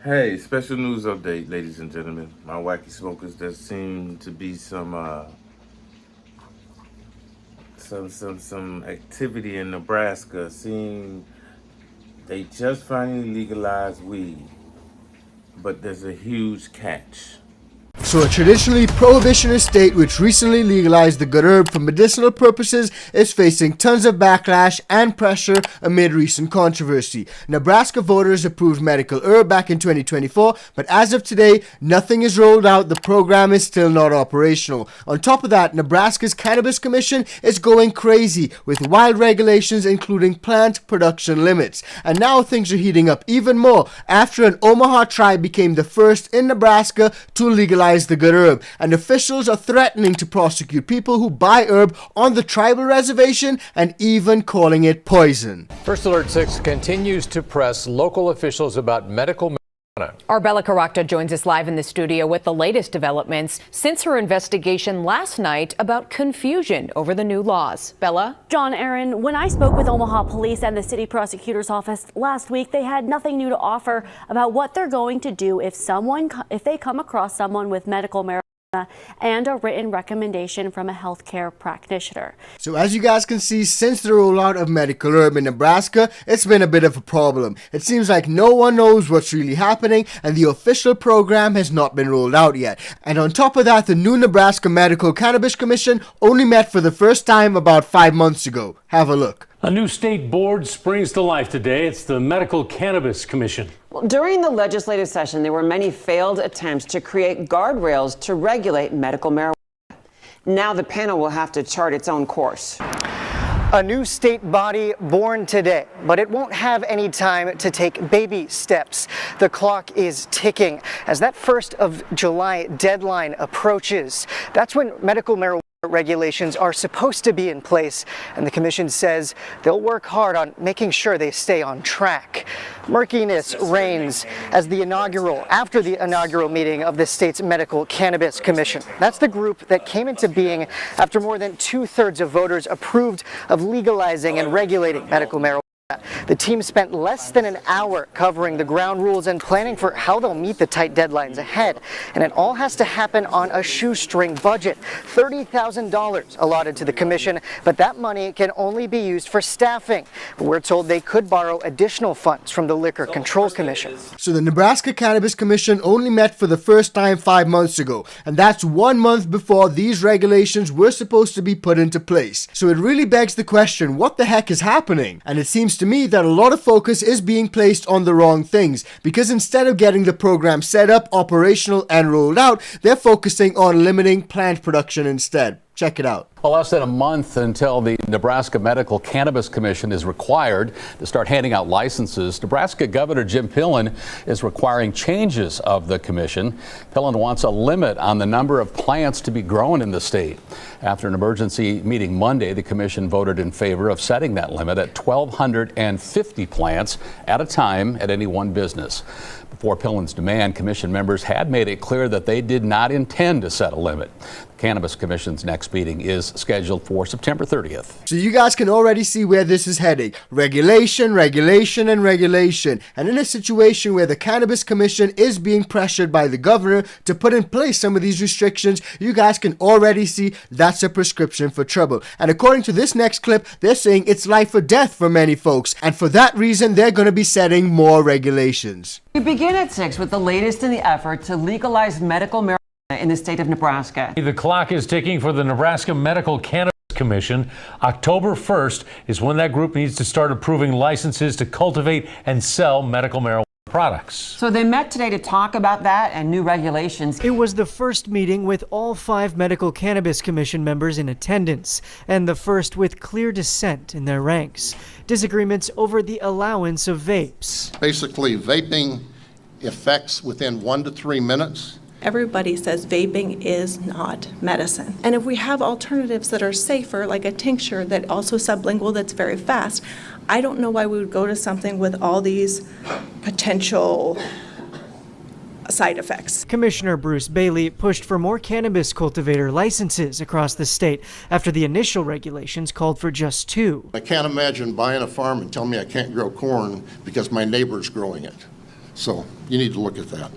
Hey, special news update, ladies and gentlemen. My wacky smokers, there seem to be some activity in Nebraska. Seeing they just finally legalized weed, but there's a huge catch. So a traditionally prohibitionist state which recently legalized the good herb for medicinal purposes is facing tons of backlash and pressure amid recent controversy. Nebraska voters approved medical herb back in 2024, but as of today, nothing is rolled out. The program is still not operational. On top of that, Nebraska's Cannabis Commission is going crazy with wild regulations including plant production limits. And now things are heating up even more after an Omaha tribe became the first in Nebraska to legalize the good herb, and officials are threatening to prosecute people who buy herb on the tribal reservation and even calling it poison. First Alert 6 continues to press local officials about medical marijuana. Our Bella Caracta joins us live in the studio with the latest developments since her investigation last night about confusion over the new laws. Bella? John, Aaron, when I spoke with Omaha Police and the city prosecutor's office last week, they had nothing new to offer about what they're going to do if they come across someone with medical marijuana and a written recommendation from a healthcare practitioner. So as you guys can see, since the rollout of medical herb in Nebraska, it's been a bit of a problem. It seems like no one knows what's really happening and the official program has not been rolled out yet. And on top of that, the new Nebraska Medical Cannabis Commission only met for the first time about 5 months ago. Have a look. A new state board springs to life today. It's the Medical Cannabis Commission. Well, during the legislative session, there were many failed attempts to create guardrails to regulate medical marijuana. Now the panel will have to chart its own course. A new state body born today, but it won't have any time to take baby steps. The clock is ticking as that 1st of July deadline approaches. That's when medical marijuana regulations are supposed to be in place, and the commission says they'll work hard on making sure they stay on track. Murkiness reigns after the inaugural meeting of the state's Medical Cannabis Commission. That's the group that came into being after more than 2/3 of voters approved of legalizing and regulating medical marijuana. The team spent less than an hour covering the ground rules and planning for how they'll meet the tight deadlines ahead. And it all has to happen on a shoestring budget. $30,000 allotted to the commission, but that money can only be used for staffing. We're told they could borrow additional funds from the Liquor Control Commission. So the Nebraska Cannabis Commission only met for the first time 5 months ago, and that's 1 month before these regulations were supposed to be put into place. So it really begs the question, what the heck is happening? And it seems to me that a lot of focus is being placed on the wrong things, because instead of getting the program set up, operational, and rolled out, they're focusing on limiting plant production instead. Check it out. Well, less than a month until the Nebraska Medical Cannabis Commission is required to start handing out licenses, Nebraska Governor Jim Pillen is requiring changes of the commission. Pillen wants a limit on the number of plants to be grown in the state. After an emergency meeting Monday, the commission voted in favor of setting that limit at 1,250 plants at a time at any one business. Before Pillen's demand, commission members had made it clear that they did not intend to set a limit. The Cannabis Commission's next meeting is scheduled for September 30th. So you guys can already see where this is heading. Regulation, regulation, and regulation. And in a situation where the Cannabis Commission is being pressured by the governor to put in place some of these restrictions, you guys can already see that's a prescription for trouble. And according to this next clip, they're saying it's life or death for many folks. And for that reason, they're going to be setting more regulations. We begin at 6 with the latest in the effort to legalize medical marijuana in the state of Nebraska. The clock is ticking for the Nebraska Medical Cannabis Commission. October 1st is when that group needs to start approving licenses to cultivate and sell medical marijuana products. So they met today to talk about that and new regulations. It was the first meeting with all 5 Medical Cannabis Commission members in attendance, and the first with clear dissent in their ranks. Disagreements over the allowance of vapes. Basically, vaping effects within 1 to 3 minutes. Everybody says vaping is not medicine. And if we have alternatives that are safer, like a tincture that also sublingual that's very fast, I don't know why we would go to something with all these potential side effects. Commissioner Bruce Bailey pushed for more cannabis cultivator licenses across the state after the initial regulations called for just 2. I can't imagine buying a farm and telling me I can't grow corn because my neighbor's growing it. So you need to look at that.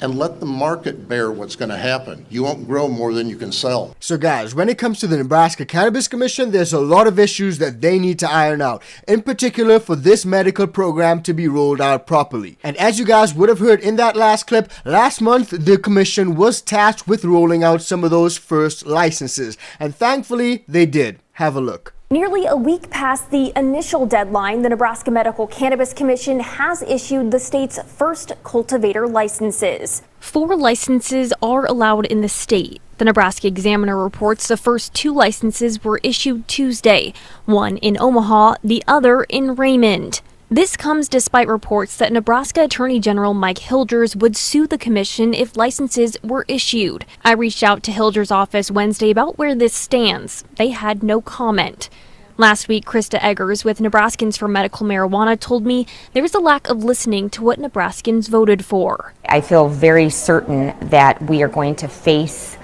And let the market bear what's going to happen. You won't grow more than you can sell. So guys, when it comes to the Nebraska Cannabis Commission, there's a lot of issues that they need to iron out, in particular for this medical program to be rolled out properly. And as you guys would have heard in that last clip, last month the commission was tasked with rolling out some of those first licenses, and thankfully they did. Have a look. Nearly a week past the initial deadline, the Nebraska Medical Cannabis Commission has issued the state's first cultivator licenses. 4 licenses are allowed in the state. The Nebraska Examiner reports the first 2 licenses were issued Tuesday, one in Omaha, the other in Raymond. This comes despite reports that Nebraska Attorney General Mike Hilgers would sue the commission if licenses were issued. I reached out to Hilgers' office Wednesday about where this stands. They had no comment. Last week, Krista Eggers with Nebraskans for Medical Marijuana told me there is a lack of listening to what Nebraskans voted for. I feel very certain that we are going to face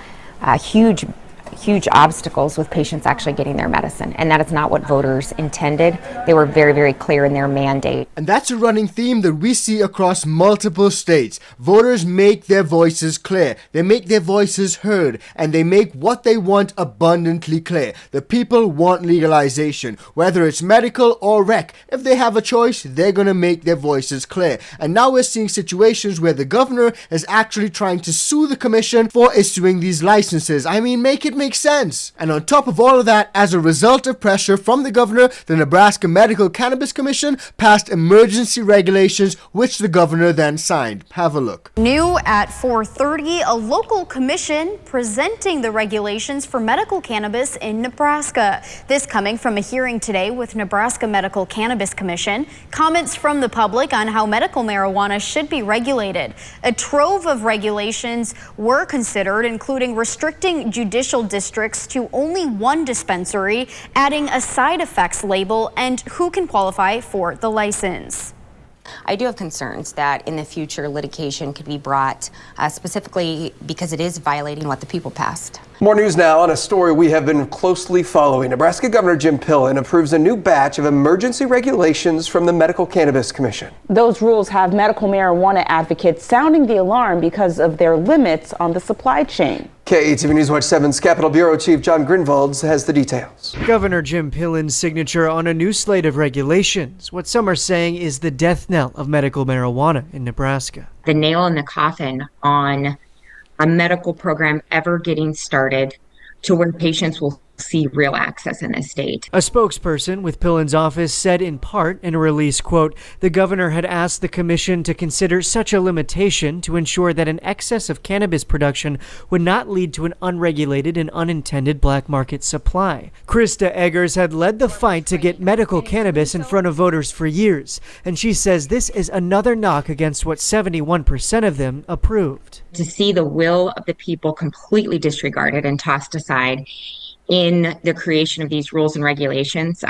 huge obstacles with patients actually getting their medicine, and that is not what voters intended. They were very, very clear in their mandate. And that's a running theme that we see across multiple states. Voters make their voices clear, they make their voices heard, and they make what they want abundantly clear. The people want legalization, whether it's medical or rec. If they have a choice, they're gonna make their voices clear. And now we're seeing situations where the governor is actually trying to sue the commission for issuing these licenses. I mean, make it make sense. And on top of all of that, as a result of pressure from the governor, the Nebraska Medical Cannabis Commission passed emergency regulations, which the governor then signed. Have a look. New at 4:30, a local commission presenting the regulations for medical cannabis in Nebraska. This coming from a hearing today with Nebraska Medical Cannabis Commission. Comments from the public on how medical marijuana should be regulated. A trove of regulations were considered, including restricting judicial districts to only one dispensary, adding a side effects label, and who can qualify for the license. I do have concerns that in the future litigation could be brought specifically because it is violating what the people passed. More news now on a story we have been closely following. Nebraska Governor Jim Pillen approves a new batch of emergency regulations from the Medical Cannabis Commission. Those rules have medical marijuana advocates sounding the alarm because of their limits on the supply chain. KATV News Watch 7's Capitol Bureau Chief John Grinvalds has the details. Governor Jim Pillen's signature on a new slate of regulations, what some are saying is the death knell of medical marijuana in Nebraska. The nail in the coffin on a medical program ever getting started to where patients will see real access in this state. A spokesperson with Pillen's office said in part in a release, quote, the governor had asked the commission to consider such a limitation to ensure that an excess of cannabis production would not lead to an unregulated and unintended black market supply. Krista Eggers had led the fight to get medical cannabis in front of voters for years, and she says this is another knock against what 71% of them approved. To see the will of the people completely disregarded and tossed aside in the creation of these rules and regulations,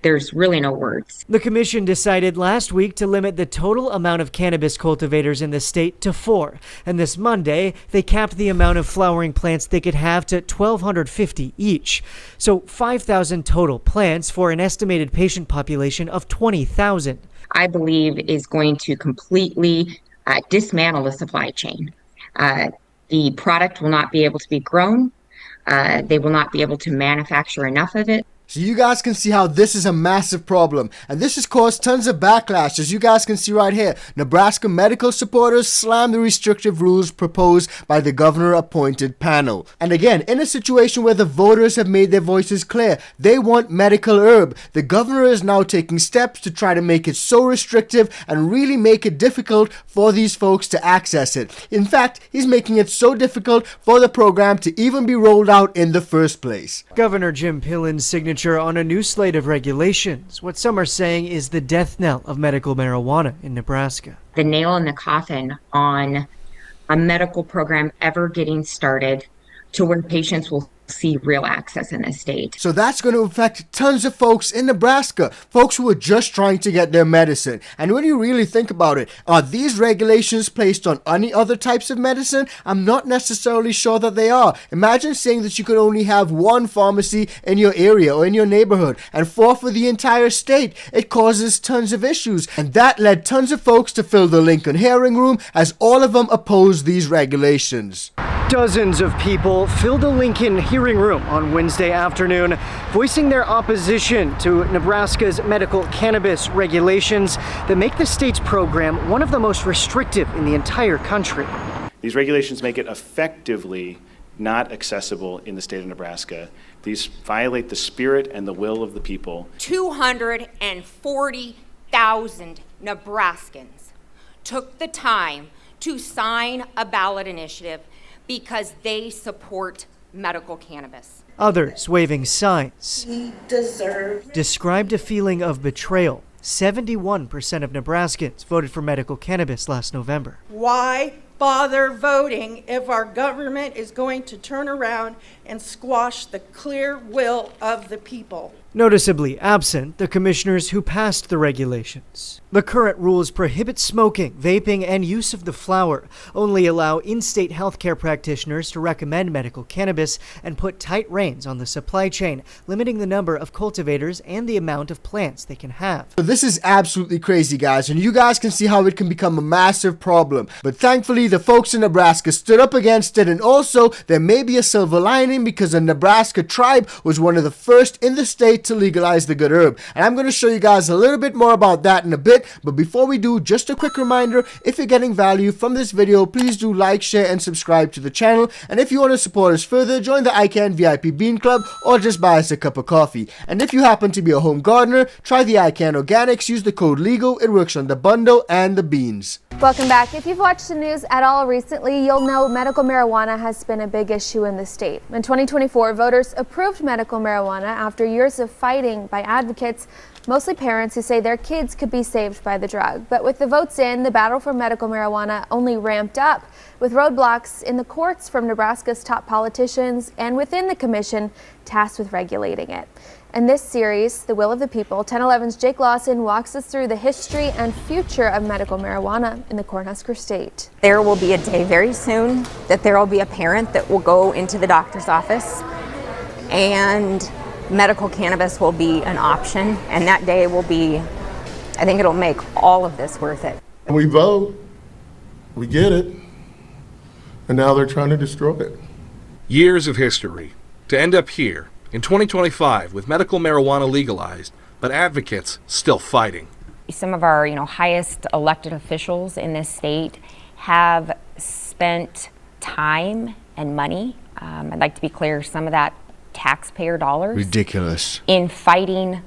there's really no words. The commission decided last week to limit the total amount of cannabis cultivators in the state to 4. And this Monday, they capped the amount of flowering plants they could have to 1,250 each. So 5,000 total plants for an estimated patient population of 20,000. I believe is going to completely dismantle the supply chain. The product will not be able to be grown. They will not be able to manufacture enough of it. So you guys can see how this is a massive problem. And this has caused tons of backlash. As you guys can see right here, Nebraska medical supporters slam the restrictive rules proposed by the governor-appointed panel. And again, in a situation where the voters have made their voices clear, they want medical herb. The governor is now taking steps to try to make it so restrictive and really make it difficult for these folks to access it. In fact, he's making it so difficult for the program to even be rolled out in the first place. Governor Jim Pillen's signature on a new slate of regulations, what some are saying is the death knell of medical marijuana in Nebraska. The nail in the coffin on a medical program ever getting started to where patients will see real access in this state. So that's going to affect tons of folks in Nebraska, folks who are just trying to get their medicine. And when you really think about it, are these regulations placed on any other types of medicine? I'm not necessarily sure that they are. Imagine saying that you could only have one pharmacy in your area or in your neighborhood and 4 for the entire state. It causes tons of issues, and that led tons of folks to fill the Lincoln hearing room as all of them opposed these regulations. Dozens of people filled the Lincoln hearing room on Wednesday afternoon, voicing their opposition to Nebraska's medical cannabis regulations that make the state's program one of the most restrictive in the entire country. These regulations make it effectively not accessible in the state of Nebraska. These violate the spirit and the will of the people. 240,000 Nebraskans took the time to sign a ballot initiative because they support medical cannabis. Others waving signs He deserves described a feeling of betrayal. 71% of Nebraskans voted for medical cannabis last November. Why bother voting if our government is going to turn around and squash the clear will of the people? Noticeably absent, the commissioners who passed the regulations. The current rules prohibit smoking, vaping, and use of the flower, only allow in-state healthcare practitioners to recommend medical cannabis, and put tight reins on the supply chain, limiting the number of cultivators and the amount of plants they can have. This is absolutely crazy, guys, and you guys can see how it can become a massive problem. But thankfully, the folks in Nebraska stood up against it, and also there may be a silver lining because the Nebraska tribe was one of the first in the state to legalize the good herb. And I'm going to show you guys a little bit more about that in a bit, but before we do, just a quick reminder, if you're getting value from this video, please do like, share, and subscribe to the channel. And if you want to support us further, join the ICANN VIP Bean Club or just buy us a cup of coffee. And if you happen to be a home gardener, try the ICANN Organics, use the code LEGAL, it works on the bundle and the beans. Welcome back. If you've watched the news at all recently, you'll know medical marijuana has been a big issue in the state. In 2024, voters approved medical marijuana after years of fighting by advocates, mostly parents who say their kids could be saved by the drug. But with the votes in, the battle for medical marijuana only ramped up, with roadblocks in the courts from Nebraska's top politicians and within the commission tasked with regulating it. In this series, The Will of the People, 1011's Jake Lawson walks us through the history and future of medical marijuana in the Cornhusker State. There will be a day very soon that there will be a parent that will go into the doctor's office and medical cannabis will be an option, and that day will be, I think it'll make all of this worth it. We vote, we get it, and now they're trying to destroy it. Years of history to end up here in 2025 with medical marijuana legalized, but advocates still fighting. Some of our, highest elected officials in this state have spent time and money. I'd like to be clear, some of that taxpayer dollars. Ridiculous. In fighting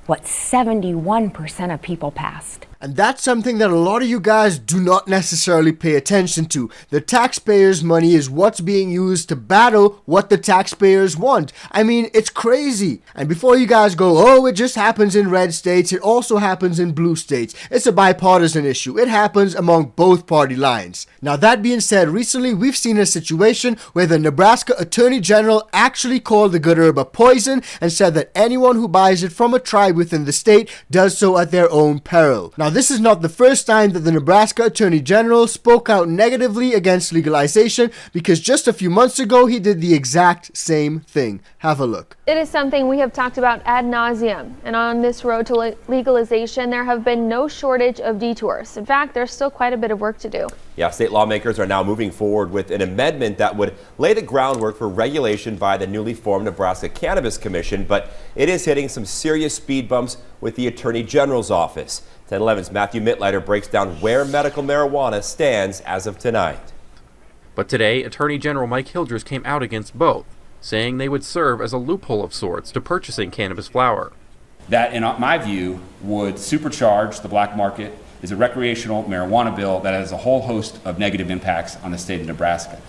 what 71% of people passed. And that's something that a lot of you guys do not necessarily pay attention to. The taxpayers' money is what's being used to battle what the taxpayers want. I mean, it's crazy. And before you guys go, oh, it just happens in red states, it also happens in blue states. It's a bipartisan issue. It happens among both party lines. Now, that being said, recently we've seen a situation where the Nebraska Attorney General actually called the good herb a poison and said that anyone who buys it from a tribe within the state does so at their own peril. Now, this is not the first time that the Nebraska Attorney General spoke out negatively against legalization, because just a few months ago he did the exact same thing. Have a look. It is something we have talked about ad nauseum, and on this road to legalization, there have been no shortage of detours. In fact, there's still quite a bit of work to do. Yeah, state lawmakers are now moving forward with an amendment that would lay the groundwork for regulation by the newly formed Nebraska Cannabis Commission, but it is hitting some serious speed bumps with the Attorney General's office. 1011's Matthew Mitleiter breaks down where medical marijuana stands as of tonight. But today, Attorney General Mike Hildress came out against both, saying they would serve as a loophole of sorts to purchasing cannabis flower. That, in my view, would supercharge the black market, is a recreational marijuana bill that has a whole host of negative impacts on the state of Nebraska.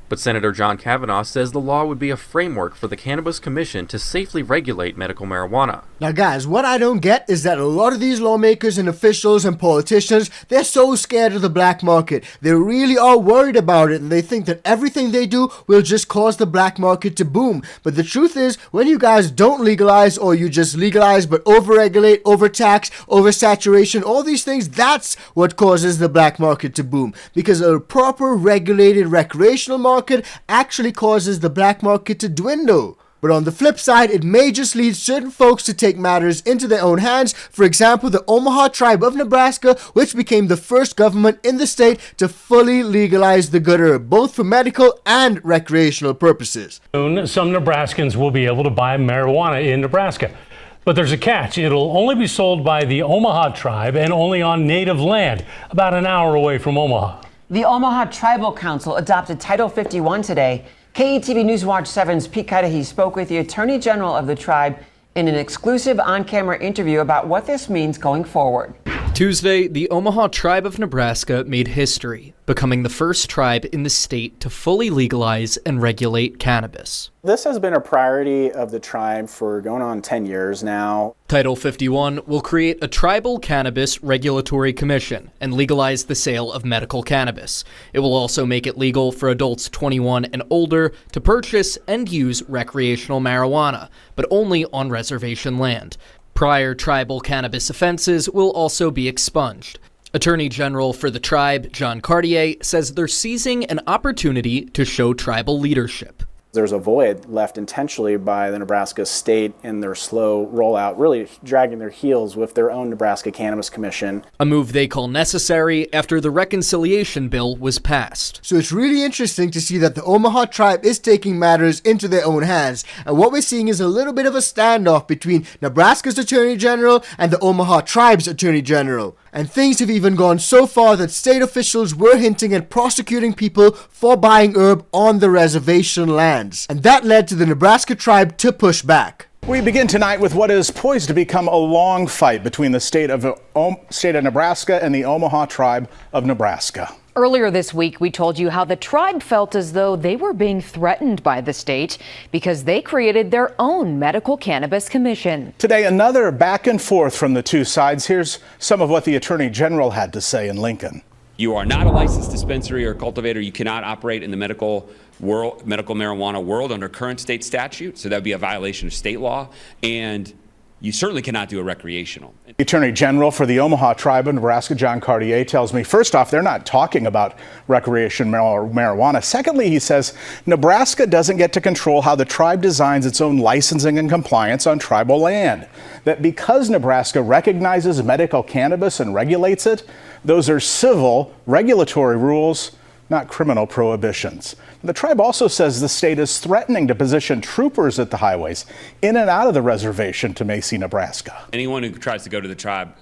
But Senator John Kavanaugh says the law would be a framework for the Cannabis Commission to safely regulate medical marijuana. Now guys, what I don't get is that a lot of these lawmakers and officials and politicians, they're so scared of the black market. They really are worried about it, and they think that everything they do will just cause the black market to boom. But the truth is, when you guys don't legalize, or you just legalize but overregulate, overtax, oversaturation, all these things, that's what causes the black market to boom. Because a proper regulated recreational market actually causes the black market to dwindle. But on the flip side, it may just lead certain folks to take matters into their own hands. For example, the Omaha tribe of Nebraska, which became the first government in the state to fully legalize the good herb, both for medical and recreational purposes. Soon, some Nebraskans will be able to buy marijuana in Nebraska. But there's a catch. It'll only be sold by the Omaha tribe and only on native land, about an hour away from Omaha. The Omaha Tribal Council adopted Title 51 today. KETV News Watch 7's Pete Cudahy spoke with the Attorney General of the tribe in an exclusive on-camera interview about what this means going forward. Tuesday, the Omaha Tribe of Nebraska made history, becoming the first tribe in the state to fully legalize and regulate cannabis. This has been a priority of the tribe for going on 10 years now. Title 51 will create a tribal cannabis regulatory commission and legalize the sale of medical cannabis. It will also make it legal for adults 21 and older to purchase and use recreational marijuana, but only on reservation land. Prior tribal cannabis offenses will also be expunged. Attorney General for the tribe, John Cartier, says they're seizing an opportunity to show tribal leadership. There's a void left intentionally by the Nebraska state in their slow rollout, really dragging their heels with their own Nebraska Cannabis Commission. A move they call necessary after the reconciliation bill was passed. So it's really interesting to see that the Omaha tribe is taking matters into their own hands. And what we're seeing is a little bit of a standoff between Nebraska's Attorney General and the Omaha tribe's Attorney General. And things have even gone so far that state officials were hinting at prosecuting people for buying herb on the reservation lands. And that led to the Nebraska tribe to push back. We begin tonight with what is poised to become a long fight between the state of Nebraska and the Omaha tribe of Nebraska. Earlier this week, we told you how the tribe felt as though they were being threatened by the state because they created their own medical cannabis commission. Today, another back and forth from the two sides. Here's some of what the Attorney General had to say in Lincoln. You are not a licensed dispensary or cultivator. You cannot operate in the medical marijuana world under current state statute. So that would be a violation of state law. And you certainly cannot do a recreational. The Attorney General for the Omaha Tribe of Nebraska, John Cartier, tells me, first off, they're not talking about recreational marijuana. Secondly, he says, Nebraska doesn't get to control how the tribe designs its own licensing and compliance on tribal land. That because Nebraska recognizes medical cannabis and regulates it, those are civil regulatory rules, not criminal prohibitions. The tribe also says the state is threatening to position troopers at the highways in and out of the reservation to Macy, Nebraska. Anyone who tries to go to the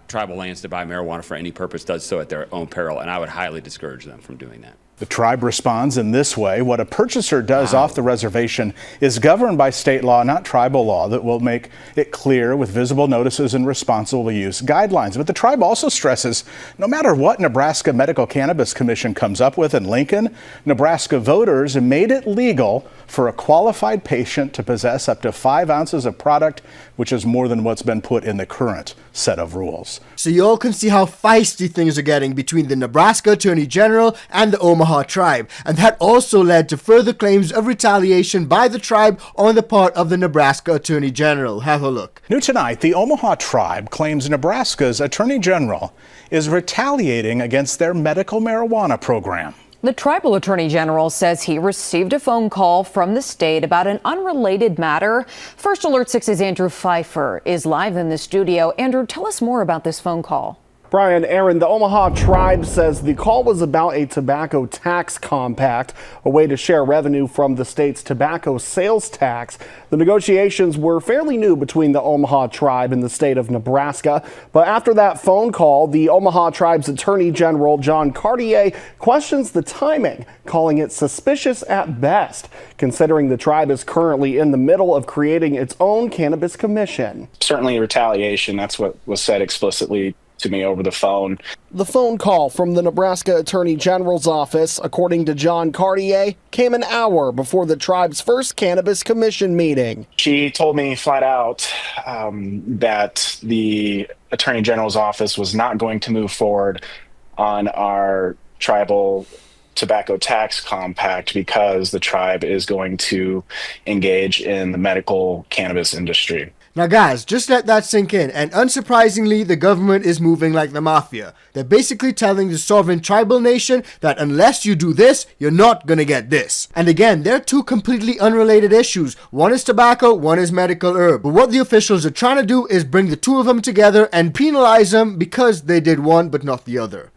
tribal lands to buy marijuana for any purpose does so at their own peril, and I would highly discourage them from doing that. The tribe responds in this way. What a purchaser does off the reservation is governed by state law, not tribal law, that will make it clear with visible notices and responsible use guidelines. But the tribe also stresses no matter what Nebraska Medical Cannabis Commission comes up with in Lincoln, Nebraska voters made it legal for a qualified patient to possess up to 5 ounces of product, which is more than what's been put in the current set of rules. So you all can see how feisty things are getting between the Nebraska Attorney General and the Omaha tribe. And that also led to further claims of retaliation by the tribe on the part of the Nebraska Attorney General. Have a look. New tonight, the Omaha tribe claims Nebraska's Attorney General is retaliating against their medical marijuana program. The tribal attorney general says he received a phone call from the state about an unrelated matter. First Alert 6's Andrew Pfeiffer is live in the studio. Andrew, tell us more about this phone call. Brian, Aaron, the Omaha tribe says the call was about a tobacco tax compact, a way to share revenue from the state's tobacco sales tax. The negotiations were fairly new between the Omaha tribe and the state of Nebraska. But after that phone call, the Omaha tribe's Attorney General, John Cartier, questions the timing, calling it suspicious at best, considering the tribe is currently in the middle of creating its own cannabis commission. Certainly retaliation, that's what was said explicitly to me over the phone. The phone call from the Nebraska Attorney General's office, according to John Cartier, came an hour before the tribe's first Cannabis Commission meeting. She told me flat out that the Attorney General's office was not going to move forward on our tribal tobacco tax compact because the tribe is going to engage in the medical cannabis industry. Now guys, just let that sink in, and unsurprisingly, the government is moving like the mafia. They're basically telling the sovereign tribal nation that unless you do this, you're not gonna get this. And again, they're two completely unrelated issues. One is tobacco, one is medical herb. But what the officials are trying to do is bring the two of them together and penalize them because they did one but not the other.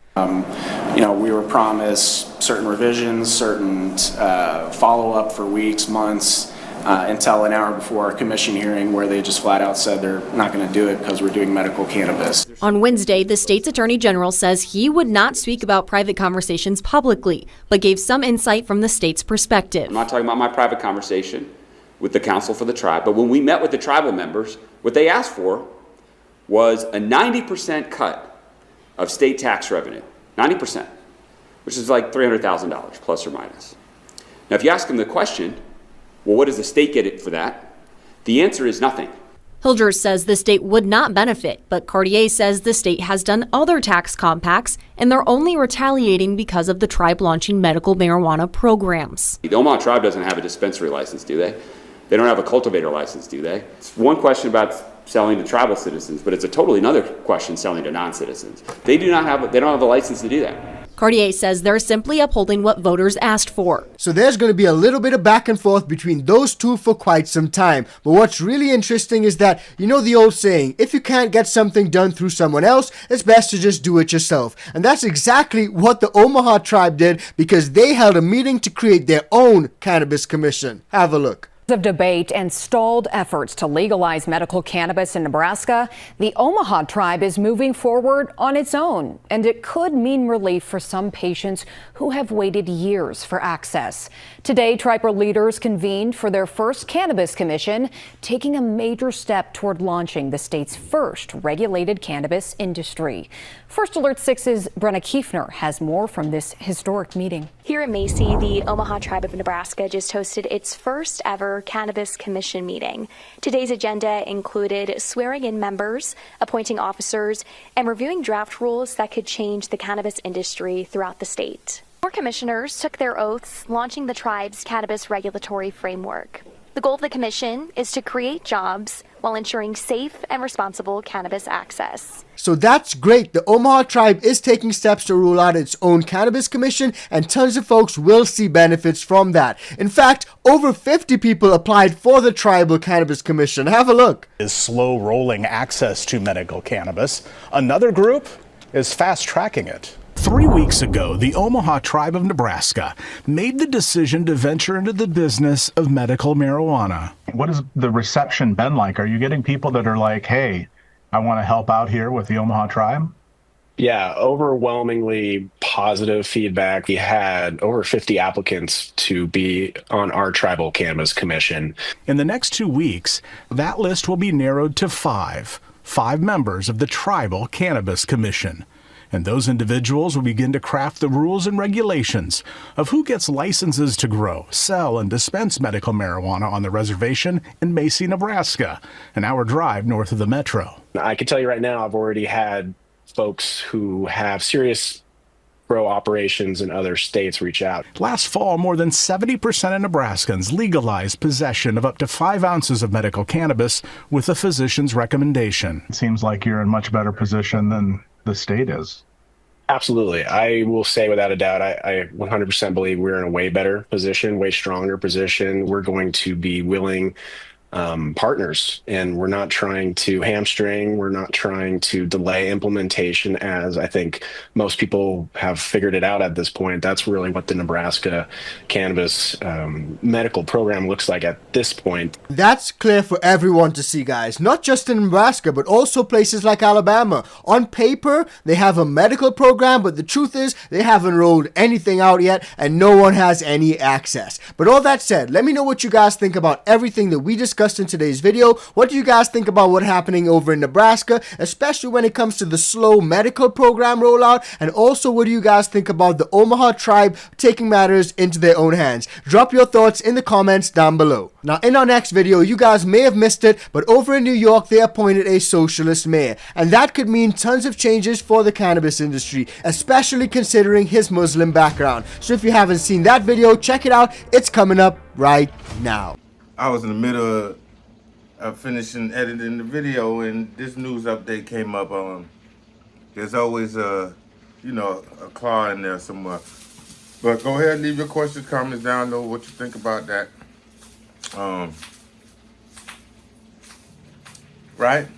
We were promised certain revisions, certain follow-up for weeks, months, until an hour before our commission hearing where they just flat out said they're not going to do it because we're doing medical cannabis. On Wednesday, the state's attorney general says he would not speak about private conversations publicly, but gave some insight from the state's perspective. I'm not talking about my private conversation with the council for the tribe, but when we met with the tribal members, what they asked for was a 90% cut of state tax revenue, 90%, which is like $300,000 plus or minus. Now, if you ask them the question, well, what does the state get it for that? The answer is nothing. Hildreth says the state would not benefit, but Cartier says the state has done other tax compacts and they're only retaliating because of the tribe launching medical marijuana programs. The Omaha tribe doesn't have a dispensary license, do they? They don't have a cultivator license, do they? It's one question about selling to tribal citizens, but it's a totally another question selling to non-citizens. They don't have a license to do that. Cartier says they're simply upholding what voters asked for. So there's going to be a little bit of back and forth between those two for quite some time. But what's really interesting is that, you know the old saying, if you can't get something done through someone else, it's best to just do it yourself. And that's exactly what the Omaha tribe did because they held a meeting to create their own cannabis commission. Have a look. Of debate and stalled efforts to legalize medical cannabis in Nebraska, the Omaha tribe is moving forward on its own, and it could mean relief for some patients who have waited years for access. Today, tribal leaders convened for their first cannabis commission, taking a major step toward launching the state's first regulated cannabis industry. First Alert 6's Brenna Kiefner has more from this historic meeting. Here at Macy, the Omaha Tribe of Nebraska just hosted its first ever Cannabis Commission meeting. Today's agenda included swearing in members, appointing officers, and reviewing draft rules that could change the cannabis industry throughout the state. 4 commissioners took their oaths, launching the tribe's cannabis regulatory framework. The goal of the commission is to create jobs while ensuring safe and responsible cannabis access. So that's great. The Omaha tribe is taking steps to roll out its own cannabis commission, and tons of folks will see benefits from that. In fact, over 50 people applied for the tribal cannabis commission. Have a look. Is slow rolling access to medical cannabis. Another group is fast tracking it. 3 weeks ago, the Omaha Tribe of Nebraska made the decision to venture into the business of medical marijuana. What has the reception been like? Are you getting people that are like, hey, I want to help out here with the Omaha Tribe? Yeah, overwhelmingly positive feedback. We had over 50 applicants to be on our tribal cannabis commission. In the next 2 weeks, that list will be narrowed to 5 members of the Tribal Cannabis Commission. And those individuals will begin to craft the rules and regulations of who gets licenses to grow, sell, and dispense medical marijuana on the reservation in Macy, Nebraska, an hour drive north of the metro. I can tell you right now, I've already had folks who have serious grow operations in other states reach out. Last fall, more than 70% of Nebraskans legalized possession of up to 5 ounces of medical cannabis with a physician's recommendation. It seems like you're in much better position than the state is. Absolutely. I will say without a doubt, I 100% believe we're in a way better position, way stronger position. We're going to be willing partners, and we're not trying to hamstring. We're not trying to delay implementation, as I think most people have figured it out at this point. That's really what the Nebraska cannabis medical program looks like at this point. That's clear for everyone to see, guys. Not just in Nebraska, but also places like Alabama. On paper, they have a medical program, but the truth is they haven't rolled anything out yet, and no one has any access. But all that said, let me know what you guys think about everything that we discussed discussed in today's video. What do you guys think about what's happening over in Nebraska, especially when it comes to the slow medical program rollout? And also, what do you guys think about the Omaha tribe taking matters into their own hands? Drop your thoughts in the comments down below. Now, in our next video, you guys may have missed it, but over in New York, they appointed a socialist mayor. And that could mean tons of changes for the cannabis industry, especially considering his Muslim background. So if you haven't seen that video, check it out. It's coming up right now. I was in the middle of finishing editing the video, and this news update came up. There's always a claw in there somewhere. But go ahead, leave your questions, comments down below, what you think about that. Right?